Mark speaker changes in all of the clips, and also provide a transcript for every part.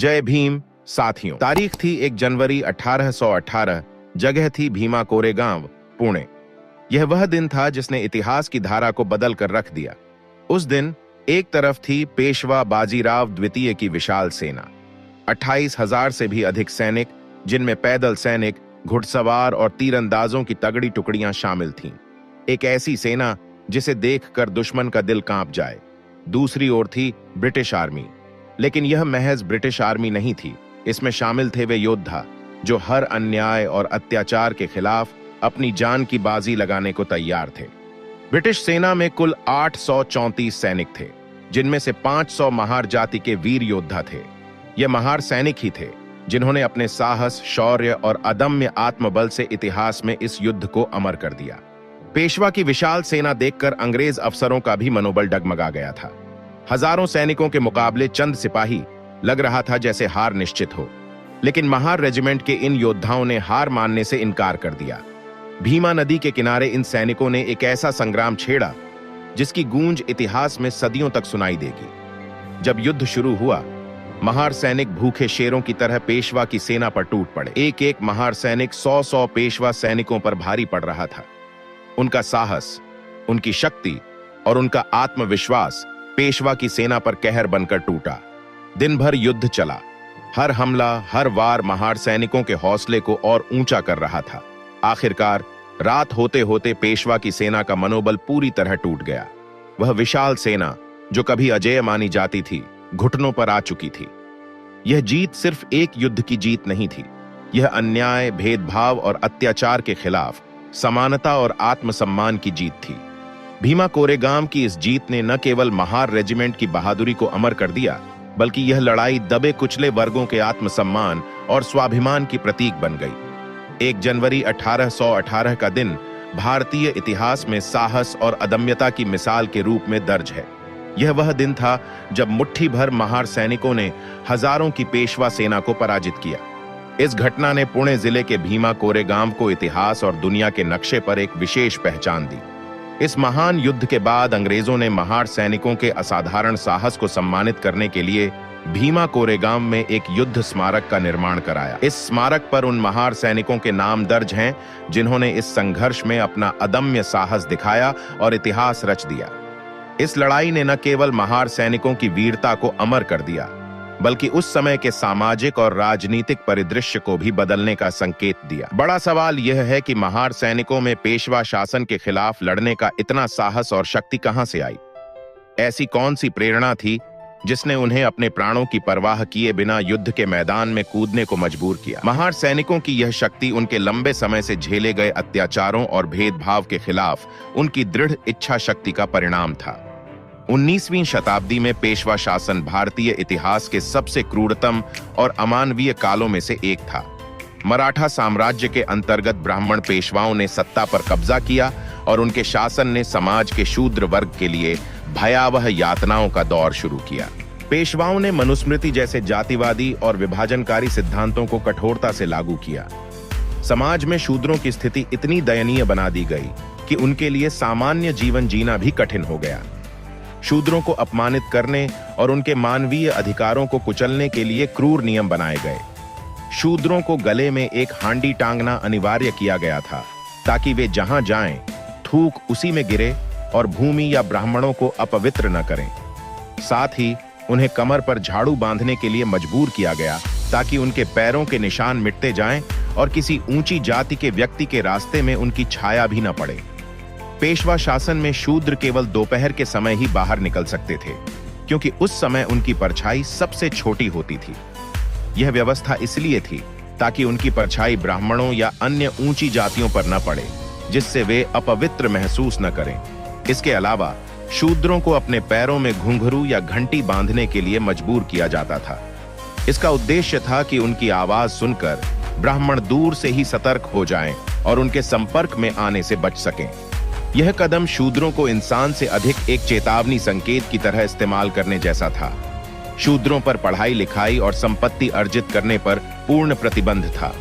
Speaker 1: जय भीम साथियों। तारीख थी 1 जनवरी 1818। जगह थी भीमा कोरेगांव, पुणे। यह वह दिन था जिसने इतिहास की धारा को बदल कर रख दिया। उस दिन एक तरफ थी पेशवा बाजीराव द्वितीय की विशाल सेना, 28,000 से भी अधिक सैनिक, जिनमें पैदल सैनिक, घुड़सवार और तीरंदाजों की तगड़ी टुकड़ियां शामिल थीं। एक ऐसी सेना जिसे देखकर दुश्मन का दिल कांप जाए। दूसरी ओर थी ब्रिटिश आर्मी, लेकिन यह महज ब्रिटिश आर्मी नहीं थी। इसमें शामिल थे वे योद्धा जो हर अन्याय और अत्याचार के खिलाफ अपनी जान की बाजी लगाने को तैयार थे। ब्रिटिश सेना में कुल 834 सैनिक थे, जिनमें से 500 महार जाति के वीर योद्धा थे। ये महार सैनिक ही थे जिन्होंने अपने साहस, शौर्य और अदम्य आत्मबल से इतिहास में इस युद्ध को अमर कर दिया। पेशवा की विशाल सेना देखकर अंग्रेज अफसरों का भी मनोबल डगमगा गया था। हजारों सैनिकों के मुकाबले चंद सिपाही, लग रहा था जैसे हार निश्चित हो। लेकिन महार रेजिमेंट के इन योद्धाओं ने हार मानने से इनकार कर दिया। भीमा नदी के किनारे इन सैनिकों ने एक ऐसा संग्राम छेड़ा जिसकी गूंज इतिहास में सदियों तक सुनाई देगी। जब युद्ध शुरू हुआ, महार सैनिक भूखे शेरों की तरह पेशवा की सेना पर टूट पड़े। एक एक महार सैनिक 100-100 पेशवा सैनिकों पर भारी पड़ रहा था। उनका साहस, उनकी शक्ति और उनका आत्मविश्वास पेशवा की सेना पर कहर बनकर टूटा। दिन भर युद्ध चला। हर हमला, हर वार महार सैनिकों के हौसले को और ऊंचा कर रहा था। आखिरकार रात होते होते पेशवा की सेना का मनोबल पूरी तरह टूट गया। वह विशाल सेना जो कभी अजेय मानी जाती थी, घुटनों पर आ चुकी थी। यह जीत सिर्फ एक युद्ध की जीत नहीं थी। यह अन्याय, भेदभाव और अत्याचार के खिलाफ समानता और आत्मसम्मान की जीत थी। भीमा कोरेगांव की इस जीत ने न केवल महार रेजिमेंट की बहादुरी को अमर कर दिया, बल्कि यह लड़ाई दबे कुचले वर्गों के आत्मसम्मान और स्वाभिमान की प्रतीक बन गई। 1 जनवरी 1818 का दिन भारतीय इतिहास में साहस और अदम्यता की मिसाल के रूप में दर्ज है। यह वह दिन था जब मुट्ठी भर महार सैनिकों ने हजारों की पेशवा सेना को पराजित किया। इस घटना ने पुणे जिले के भीमा कोरेगांव को इतिहास और दुनिया के नक्शे पर एक विशेष पहचान दी। इस महान युद्ध के बाद अंग्रेजों ने महार सैनिकों के असाधारण साहस को सम्मानित करने के लिए भीमा कोरेगांव में एक युद्ध स्मारक का निर्माण कराया। इस स्मारक पर उन महार सैनिकों के नाम दर्ज हैं जिन्होंने इस संघर्ष में अपना अदम्य साहस दिखाया और इतिहास रच दिया। इस लड़ाई ने न केवल महार सैनिकों की वीरता को अमर कर दिया, बल्कि उस समय के सामाजिक और राजनीतिक परिदृश्य को भी बदलने का संकेत दिया। बड़ा सवाल यह है कि महार सैनिकों में पेशवा शासन के खिलाफ लड़ने का इतना साहस और शक्ति कहां से आई? ऐसी कौन सी प्रेरणा थी जिसने उन्हें अपने प्राणों की परवाह किए बिना युद्ध के मैदान में कूदने को मजबूर किया? महार सैनिकों की यह शक्ति उनके लंबे समय से झेले गए अत्याचारों और भेदभाव के खिलाफ उनकी दृढ़ इच्छा शक्ति का परिणाम था। 19वीं शताब्दी में पेशवा शासन भारतीय इतिहास के सबसे क्रूरतम और अमानवीय कालों में से एक था। मराठा साम्राज्य के अंतर्गत ब्राह्मण पेशवाओं ने सत्ता पर कब्जा किया और उनके शासन ने समाज के शूद्र वर्ग के लिए भयावह यातनाओं का दौर शुरू किया। पेशवाओं ने मनुस्मृति जैसे जातिवादी और विभाजनकारी सिद्धांतों को कठोरता से लागू किया। समाज में शूद्रों की स्थिति इतनी दयनीय बना दी गई कि उनके लिए सामान्य जीवन जीना भी कठिन हो गया। शूद्रों को अपमानित करने और उनके मानवीय अधिकारों को कुचलने के लिए क्रूर नियम बनाए गए। शूद्रों को गले में एक हांडी टांगना अनिवार्य किया गया था ताकि वे जहां जाएं, थूक उसी में गिरे और भूमि या ब्राह्मणों को अपवित्र न करें। साथ ही उन्हें कमर पर झाड़ू बांधने के लिए मजबूर किया गया ताकि उनके पैरों के निशान मिटते जाएं और किसी ऊंची जाति के व्यक्ति के रास्ते में उनकी छाया भी न पड़े। पेशवा शासन में शूद्र केवल दोपहर के समय ही बाहर निकल सकते थे, क्योंकि उस समय उनकी परछाई सबसे छोटी होती थी। यह व्यवस्था इसलिए थी ताकि उनकी परछाई ब्राह्मणों या अन्य ऊंची जातियों पर न पड़े, जिससे वे अपवित्र महसूस न करें। इसके अलावा शूद्रों को अपने पैरों में घुंघरू या घंटी बांधने के लिए मजबूर किया जाता था। इसका उद्देश्य था कि उनकी आवाज सुनकर ब्राह्मण दूर से ही सतर्क हो जाएं और उनके संपर्क में आने से बच सकें। यह कदम शूद्रों को इंसान से अधिक एक चेतावनी संकेत की तरह इस्तेमाल करने जैसा था। शूद्रों पर पढ़ाई लिखाई और संपत्ति अर्जित करने पर पूर्ण प्रतिबंध था।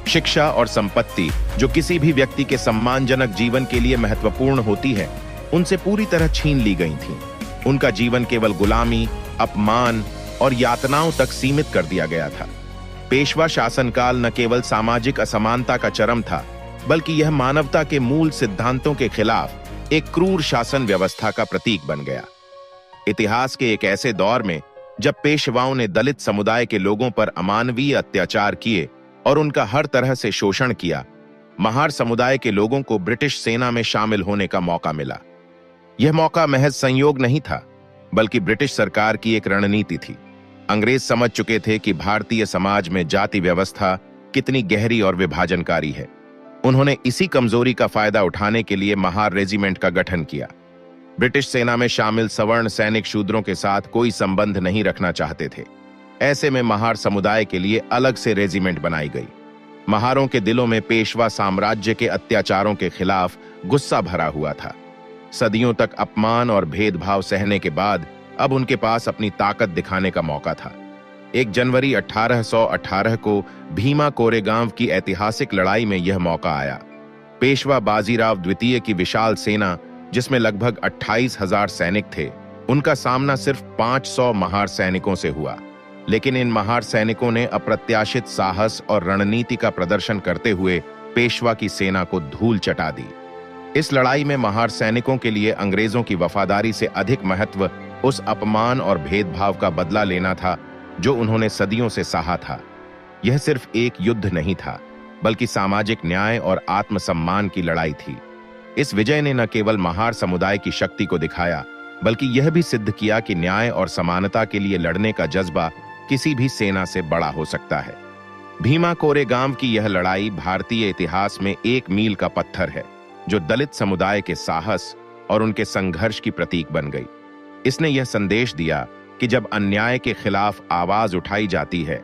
Speaker 1: शिक्षा और संपत्ति, जो किसी भी व्यक्ति के सम्मानजनक जीवन के लिए महत्वपूर्ण होती है, उनसे पूरी तरह छीन ली गई थीं। उनका जीवन केवल गुलामी, अपमान और यातनाओं तक सीमित कर दिया गया था। पेशवा शासनकाल न केवल सामाजिक असमानता का चरम था, बल्कि यह मानवता के मूल सिद्धांतों के खिलाफ एक क्रूर शासन व्यवस्था का प्रतीक बन गया। इतिहास के एक ऐसे दौर में जब पेशवाओं ने दलित समुदाय के लोगों पर अमानवीय अत्याचार किए और उनका हर तरह से शोषण किया, महार समुदाय के लोगों को ब्रिटिश सेना में शामिल होने का मौका मिला। यह मौका महज संयोग नहीं था, बल्कि ब्रिटिश सरकार की एक रणनीति थी। अंग्रेज समझ चुके थे कि भारतीय समाज में जाति व्यवस्था कितनी गहरी और विभाजनकारी है। उन्होंने इसी कमजोरी का फायदा उठाने के लिए महार रेजिमेंट का गठन किया। ब्रिटिश सेना में शामिल सवर्ण सैनिक शूद्रों के साथ कोई संबंध नहीं रखना चाहते थे। ऐसे में महार समुदाय के लिए अलग से रेजिमेंट बनाई गई। महारों के दिलों में पेशवा साम्राज्य के अत्याचारों के खिलाफ गुस्सा भरा हुआ था। सदियों तक अपमान और भेदभाव सहने के बाद अब उनके पास अपनी ताकत दिखाने का मौका था। 1 जनवरी 1818 को भीमा कोरेगांव की ऐतिहासिक लड़ाई में यह मौका आया। पेशवा बाजीराव द्वितीय की विशाल सेना, जिसमें लगभग 28,000 सैनिक थे, उनका सामना सिर्फ 500 महार सैनिकों से हुआ। लेकिन इन महार सैनिकों ने अप्रत्याशित साहस और रणनीति का प्रदर्शन करते हुए पेशवा की सेना को धूल चटा दी। इस लड़ाई में महार सैनिकों के लिए अंग्रेजों की वफादारी से अधिक महत्व उस अपमान और भेदभाव का बदला लेना था जो उन्होंने सदियों से सहा था। यह सिर्फ एक युद्ध नहीं था, बल्कि सामाजिक न्याय और आत्मसम्मान की लड़ाई थी। इस विजय ने न केवल महार समुदाय की शक्ति को दिखाया, बल्कि यह भी सिद्ध किया कि न्याय और समानता के लिए लड़ने का जज्बा किसी भी सेना से बड़ा हो सकता है। भीमा कोरेगांव की यह लड़ाई भारतीय इतिहास में एक मील का पत्थर है, जो दलित समुदाय के साहस और उनके संघर्ष की प्रतीक बन गई। इसने यह संदेश दिया कि जब अन्याय के खिलाफ आवाज उठाई जाती है,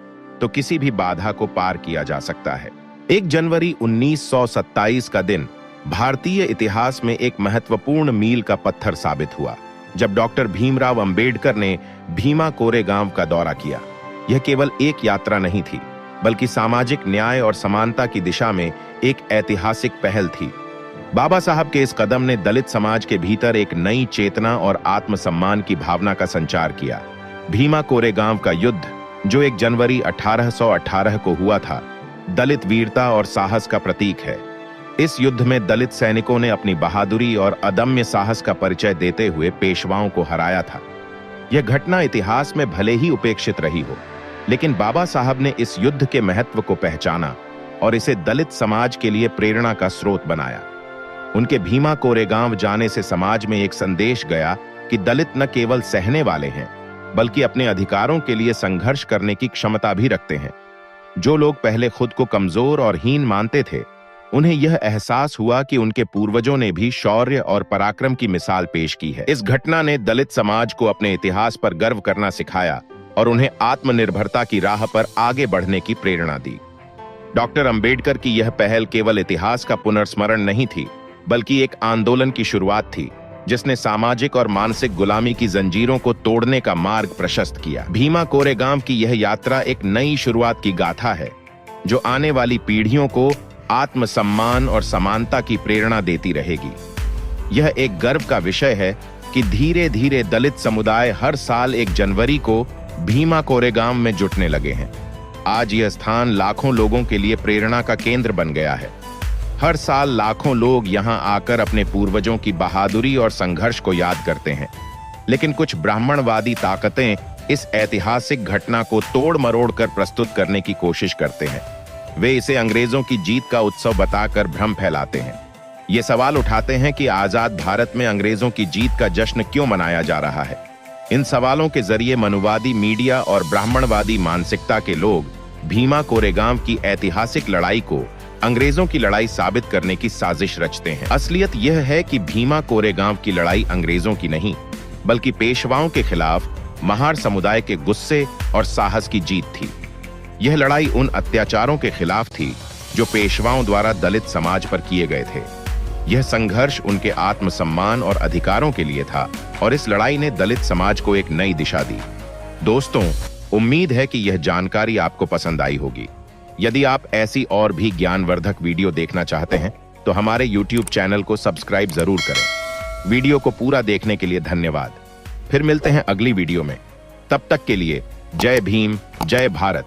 Speaker 1: तो किसी भी बाधा को पार किया जा सकता है। 1 जनवरी 1927 का दिन भारतीय इतिहास में एक महत्वपूर्ण मील का पत्थर साबित हुआ, जब डॉक्टर भीमराव अंबेडकर ने भीमा कोरेगांव का दौरा किया। यह केवल एक यात्रा नहीं थी, बल्कि सामाजिक न्याय और समानता की दिशा में एक ऐतिहासिक पहल थी। बाबा साहब के इस कदम ने दलित समाज के भीतर एक नई चेतना और आत्मसम्मान की भावना का संचार किया। भीमा कोरेगांव का युद्ध, जो 1 जनवरी 1818 को हुआ था, दलित वीरता और साहस का प्रतीक है। इस युद्ध में दलित सैनिकों ने अपनी बहादुरी और अदम्य साहस का परिचय देते हुए पेशवाओं को हराया था। यह घटना इतिहास में भले ही उपेक्षित रही हो, लेकिन बाबा साहब ने इस युद्ध के महत्व को पहचाना और इसे दलित समाज के लिए प्रेरणा का स्रोत बनाया। उनके भीमा कोरेगांव जाने से समाज में एक संदेश गया कि दलित न केवल सहने वाले हैं, बल्कि अपने अधिकारों के लिए संघर्ष करने की क्षमता भी रखते हैं। जो लोग पहले खुद को कमजोर और हीन मानते थे, उन्हें यह एहसास हुआ कि उनके पूर्वजों ने भी शौर्य और पराक्रम की मिसाल पेश की है। इस घटना ने दलित समाज को अपने इतिहास पर गर्व करना सिखाया और उन्हें आत्मनिर्भरता की राह पर आगे बढ़ने की प्रेरणा दी। डॉक्टर अंबेडकर की यह पहल केवल इतिहास का पुनर्स्मरण नहीं थी, बल्कि एक आंदोलन की शुरुआत थी, जिसने सामाजिक और मानसिक गुलामी की जंजीरों को तोड़ने का मार्ग प्रशस्त किया। भीमा कोरेगांव की यह यात्रा एक नई शुरुआत की गाथा है, जो आने वाली पीढ़ियों को आत्मसम्मान और समानता की प्रेरणा देती रहेगी। यह एक गर्व का विषय है कि धीरे धीरे दलित समुदाय हर साल 1 जनवरी को भीमा कोरेगांव में जुटने लगे हैं। आज यह स्थान लाखों लोगों के लिए प्रेरणा का केंद्र बन गया है। हर साल लाखों लोग यहां आकर अपने पूर्वजों की बहादुरी और संघर्ष को याद करते हैं। लेकिन कुछ ब्राह्मणवादी ताकतें इस ऐतिहासिक घटना को तोड़ मरोड़ कर प्रस्तुत करने की कोशिश करते हैं। वे इसे अंग्रेजों की जीत का उत्सव बताकर भ्रम फैलाते हैं। ये सवाल उठाते हैं कि आजाद भारत में अंग्रेजों की जीत का जश्न क्यों मनाया जा रहा है। इन सवालों के जरिए मनुवादी मीडिया और ब्राह्मणवादी मानसिकता के लोग भीमा कोरेगांव की ऐतिहासिक लड़ाई को अंग्रेजों की लड़ाई साबित करने की साजिश रचते हैं। असलियत यह है कि भीमा कोरेगांव की लड़ाई अंग्रेजों की नहीं, बल्कि पेशवाओं के खिलाफ महार समुदाय के गुस्से और साहस की जीत थी। यह लड़ाई उन अत्याचारों के खिलाफ थी जो पेशवाओं द्वारा दलित समाज पर किए गए थे। यह संघर्ष उनके आत्मसम्मान और अधिकारों के लिए था और इस लड़ाई ने दलित समाज को एक नई दिशा दी। दोस्तों, उम्मीद है कि यह जानकारी आपको पसंद आई होगी। यदि आप ऐसी और भी ज्ञानवर्धक वीडियो देखना चाहते हैं तो हमारे YouTube चैनल को सब्सक्राइब जरूर करें। वीडियो को पूरा देखने के लिए धन्यवाद। फिर मिलते हैं अगली वीडियो में। तब तक के लिए जय भीम, जय भारत।